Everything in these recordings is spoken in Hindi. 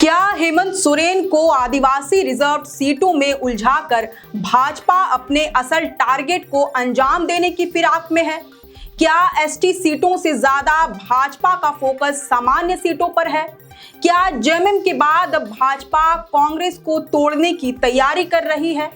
क्या हेमंत सोरेन को आदिवासी रिजर्व सीटों में उलझाकर भाजपा अपने असल टारगेट को अंजाम देने की फिराक में है? क्या एसटी सीटों से ज्यादा भाजपा का फोकस सामान्य सीटों पर है? क्या जेएमएम के बाद अब भाजपा कांग्रेस को तोड़ने की तैयारी कर रही है?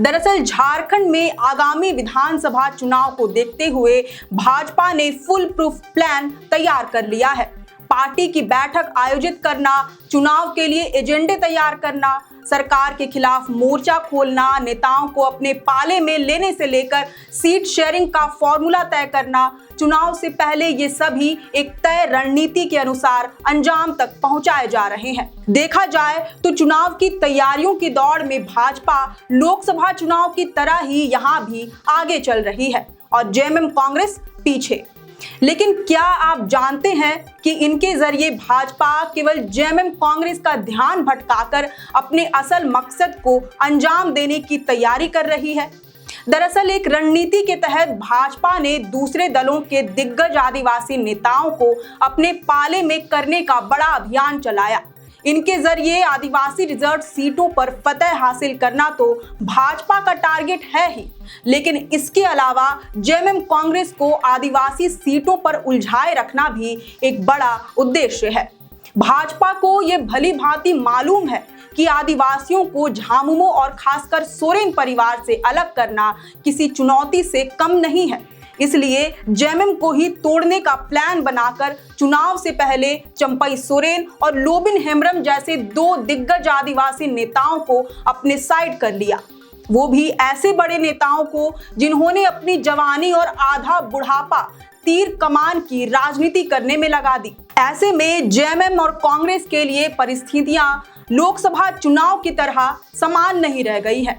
दरअसल झारखंड में आगामी विधानसभा चुनाव को देखते हुए भाजपा ने फुल प्रूफ प्लान तैयार कर लिया है। पार्टी की बैठक आयोजित करना, चुनाव के लिए एजेंडे तैयार करना, सरकार के खिलाफ मोर्चा खोलना, नेताओं को अपने पाले में लेने से लेकर सीट शेयरिंग का फॉर्मूला तय करना, चुनाव से पहले ये सभी एक तय रणनीति के अनुसार अंजाम तक पहुंचाए जा रहे हैं। देखा जाए तो चुनाव की तैयारियों की दौड़ में भाजपा लोकसभा चुनाव की तरह ही यहां भी आगे चल रही है और जेएमएम कांग्रेस पीछे। लेकिन क्या आप जानते हैं कि इनके जरिए भाजपा केवल जेएमएम कांग्रेस का ध्यान भटकाकर अपने असल मकसद को अंजाम देने की तैयारी कर रही है? दरअसल एक रणनीति के तहत भाजपा ने दूसरे दलों के दिग्गज आदिवासी नेताओं को अपने पाले में करने का बड़ा अभियान चलाया। इनके जरिए आदिवासी रिजर्व सीटों पर फतह हासिल करना तो भाजपा का टारगेट है ही, लेकिन इसके अलावा जेएमएम कांग्रेस को आदिवासी सीटों पर उलझाए रखना भी एक बड़ा उद्देश्य है। भाजपा को यह भली भांति मालूम है कि आदिवासियों को झामुमो और खासकर सोरेन परिवार से अलग करना किसी चुनौती से कम नहीं है। इसलिए जेएमएम को ही तोड़ने का प्लान बनाकर चुनाव से पहले चंपई सोरेन और लोबिन हेम्ब्रम जैसे दो दिग्गज आदिवासी नेताओं को अपने साइड कर लिया, वो भी ऐसे बड़े नेताओं को जिन्होंने अपनी जवानी और आधा बुढ़ापा तीर कमान की राजनीति करने में लगा दी। ऐसे में जेएमएम और कांग्रेस के लिए परिस्थितियां लोकसभा चुनाव की तरह समान नहीं रह गई है,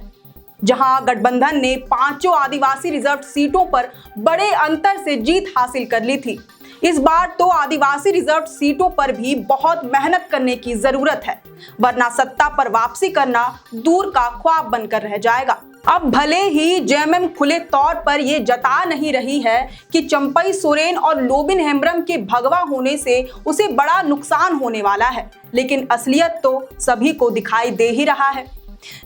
जहां गठबंधन ने पांचों आदिवासी रिजर्व सीटों पर बड़े अंतर से जीत हासिल कर ली थी। इस बार तो आदिवासी रिजर्व सीटों पर भी बहुत मेहनत करने की जरूरत है, वरना सत्ता पर वापसी करना दूर का ख्वाब बनकर रह जाएगा। अब भले ही जेएमएम खुले तौर पर यह जता नहीं रही है कि चंपई सोरेन और लोबिन हेम्ब्रम के भगवा होने से उसे बड़ा नुकसान होने वाला है, लेकिन असलियत तो सभी को दिखाई दे ही रहा है।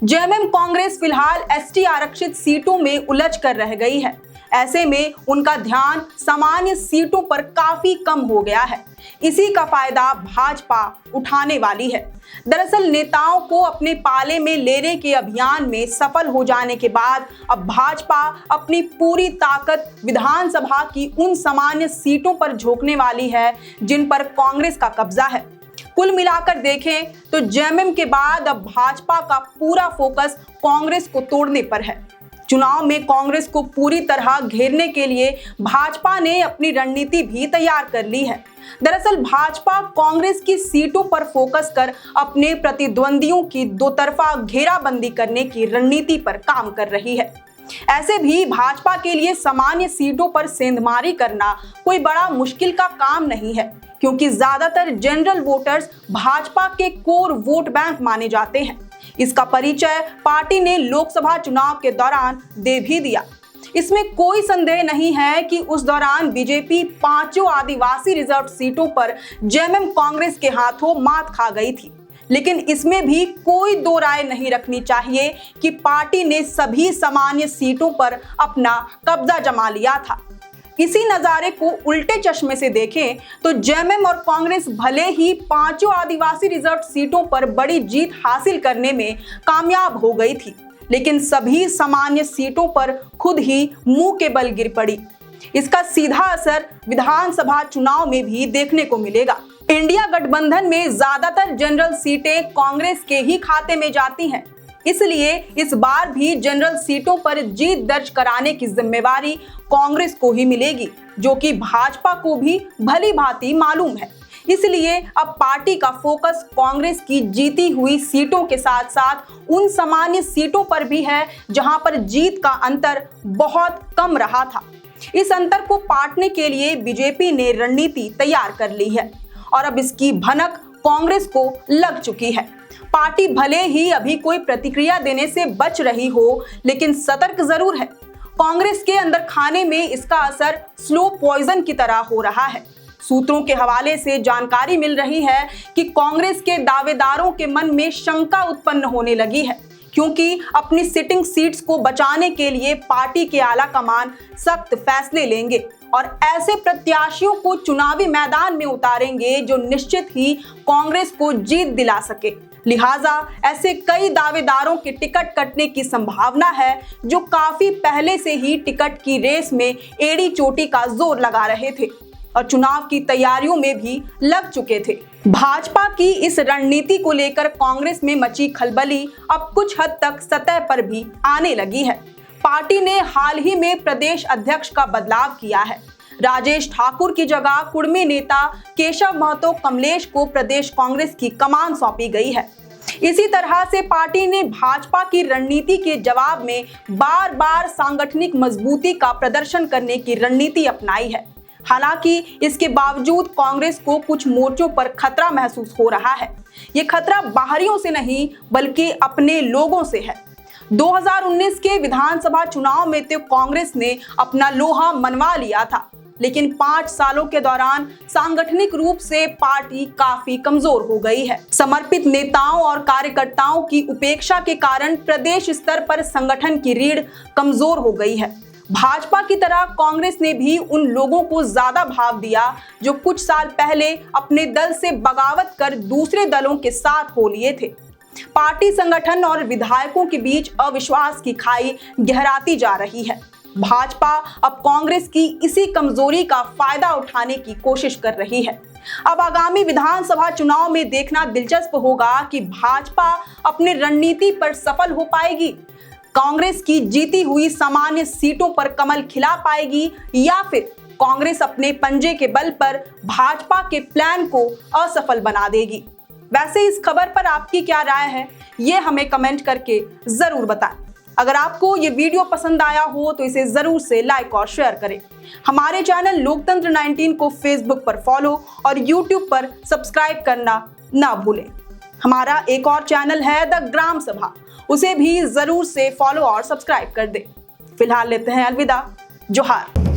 जेएमएम कांग्रेस फिलहाल एसटी आरक्षित सीटों में उलझ कर रह गई है। ऐसे में उनका ध्यान सामान्य सीटों पर काफी कम हो गया है। इसी का फायदा भाजपा उठाने वाली है। दरअसल नेताओं को अपने पाले में लेने के अभियान में सफल हो जाने के बाद अब भाजपा अपनी पूरी ताकत विधानसभा की उन सामान्य सीटों पर झोंकने वाली है जिन पर कांग्रेस का कब्जा है। कुल मिलाकर देखें तो जेएमएम के बाद अब भाजपा का पूरा फोकस कांग्रेस को तोड़ने पर है। चुनाव में कांग्रेस को पूरी तरह घेरने के लिए भाजपा ने अपनी रणनीति भी तैयार कर ली है। दरअसल भाजपा कांग्रेस की सीटों पर फोकस कर अपने प्रतिद्वंदियों की दो तरफा घेराबंदी करने की रणनीति पर काम कर रही है। ऐसे भी भाजपा के लिए सामान्य सीटों पर सेंधमारी करना कोई बड़ा मुश्किल का काम नहीं है, क्योंकि ज्यादातर जनरल वोटर्स भाजपा के कोर वोट बैंक माने जाते हैं। इसका परिचय पार्टी ने लोकसभा चुनाव के दौरान दे भी दिया। इसमें कोई संदेह नहीं है कि उस दौरान बीजेपी पांचों आदिवासी रिजर्व सीटों पर जेएमएम कांग्रेस के हाथों मात खा गई थी, लेकिन इसमें भी कोई दो राय नहीं रखनी चाहिए कि पार्टी ने सभी सामान्य सीटों पर अपना कब्जा जमा लिया था। इसी नजारे को उल्टे चश्मे से देखें तो जेएमएम और कांग्रेस भले ही पांचों आदिवासी रिजर्व सीटों पर बड़ी जीत हासिल करने में कामयाब हो गई थी, लेकिन सभी सामान्य सीटों पर खुद ही मुंह के बल गिर पड़ी। इसका सीधा असर विधानसभा चुनाव में भी देखने को मिलेगा। इंडिया गठबंधन में ज्यादातर जनरल सीटें कांग्रेस के ही खाते में जाती हैं, इसलिए इस बार भी जनरल सीटों पर जीत दर्ज कराने की जिम्मेवारी कांग्रेस को ही मिलेगी, जो कि भाजपा को भी भली भांति मालूम है। इसलिए अब पार्टी का फोकस कांग्रेस की जीती हुई सीटों के साथ साथ उन सामान्य सीटों पर भी है जहां पर जीत का अंतर बहुत कम रहा था। इस अंतर को पाटने के लिए बीजेपी ने रणनीति तैयार कर ली है और अब इसकी भनक कांग्रेस को लग चुकी है। पार्टी भले ही अभी कोई प्रतिक्रिया देने से बच रही हो, लेकिन सतर्क जरूर है। कांग्रेस के अंदर खाने में इसका असर स्लो पॉइजन की तरह हो रहा है। सूत्रों के हवाले से जानकारी मिल रही है कि कांग्रेस के दावेदारों के मन में शंका उत्पन्न होने लगी है, क्योंकि अपनी सिटिंग सीट्स को बचाने के लिए पार्टी के आला कमान सख्त फैसले लेंगे और ऐसे प्रत्याशियों को चुनावी मैदान में उतारेंगे जो निश्चित ही कांग्रेस को जीत दिला सके। लिहाजा ऐसे कई दावेदारों के टिकट कटने की संभावना है जो काफी पहले से ही टिकट की रेस में एड़ी चोटी का जोर लगा रहे थे और चुनाव की तैयारियों में भी लग चुके थे। भाजपा की इस रणनीति को लेकर कांग्रेस में मची खलबली अब कुछ हद तक सतह पर भी आने लगी है। पार्टी ने हाल ही में प्रदेश अध्यक्ष का बदलाव किया है। राजेश ठाकुर की जगह कुड़मी नेता केशव महतो कमलेश को प्रदेश कांग्रेस की कमान सौंपी गई है। इसी तरह से पार्टी ने भाजपा की रणनीति के जवाब में बार बार सांगठनिक मजबूती का प्रदर्शन करने की रणनीति अपनाई है। हालांकि इसके बावजूद कांग्रेस को कुछ मोर्चों पर खतरा महसूस हो रहा है। ये खतरा बाहरियों से नहीं बल्कि अपने लोगों से है। 2019 के विधानसभा चुनाव में तो कांग्रेस ने अपना लोहा मनवा लिया था, लेकिन 5 सालों के दौरान सांगठनिक रूप से पार्टी काफी कमजोर हो गई है। समर्पित नेताओं और कार्यकर्ताओं की उपेक्षा के कारण प्रदेश स्तर पर संगठन की रीढ़ कमजोर हो गई है। भाजपा की तरह कांग्रेस ने भी उन लोगों को ज्यादा भाव दिया जो कुछ साल पहले अपने दल से बगावत कर दूसरे दलों के साथ हो लिए थे। पार्टी संगठन और विधायकों के बीच अविश्वास की खाई गहराती जा रही है। भाजपा अब कांग्रेस की इसी कमजोरी का फायदा उठाने की कोशिश कर रही है। अब आगामी विधानसभा चुनाव में देखना दिलचस्प होगा कि भाजपा अपनी रणनीति पर सफल हो पाएगी, कांग्रेस की जीती हुई सामान्य सीटों पर कमल खिला पाएगी या फिर कांग्रेस अपने पंजे के बल पर भाजपा के प्लान को असफल बना देगी। वैसे इस खबर पर आपकी क्या राय है, ये हमें कमेंट करके जरूर बताएं। अगर आपको ये वीडियो पसंद आया हो तो इसे जरूर से लाइक और शेयर करें। हमारे चैनल लोकतंत्र 19 को फेसबुक पर फॉलो और यूट्यूब पर सब्सक्राइब करना ना भूलें। हमारा एक और चैनल है द ग्राम सभा, उसे भी जरूर से फॉलो और सब्सक्राइब कर दें। फिलहाल लेते हैं अलविदा। जोहार।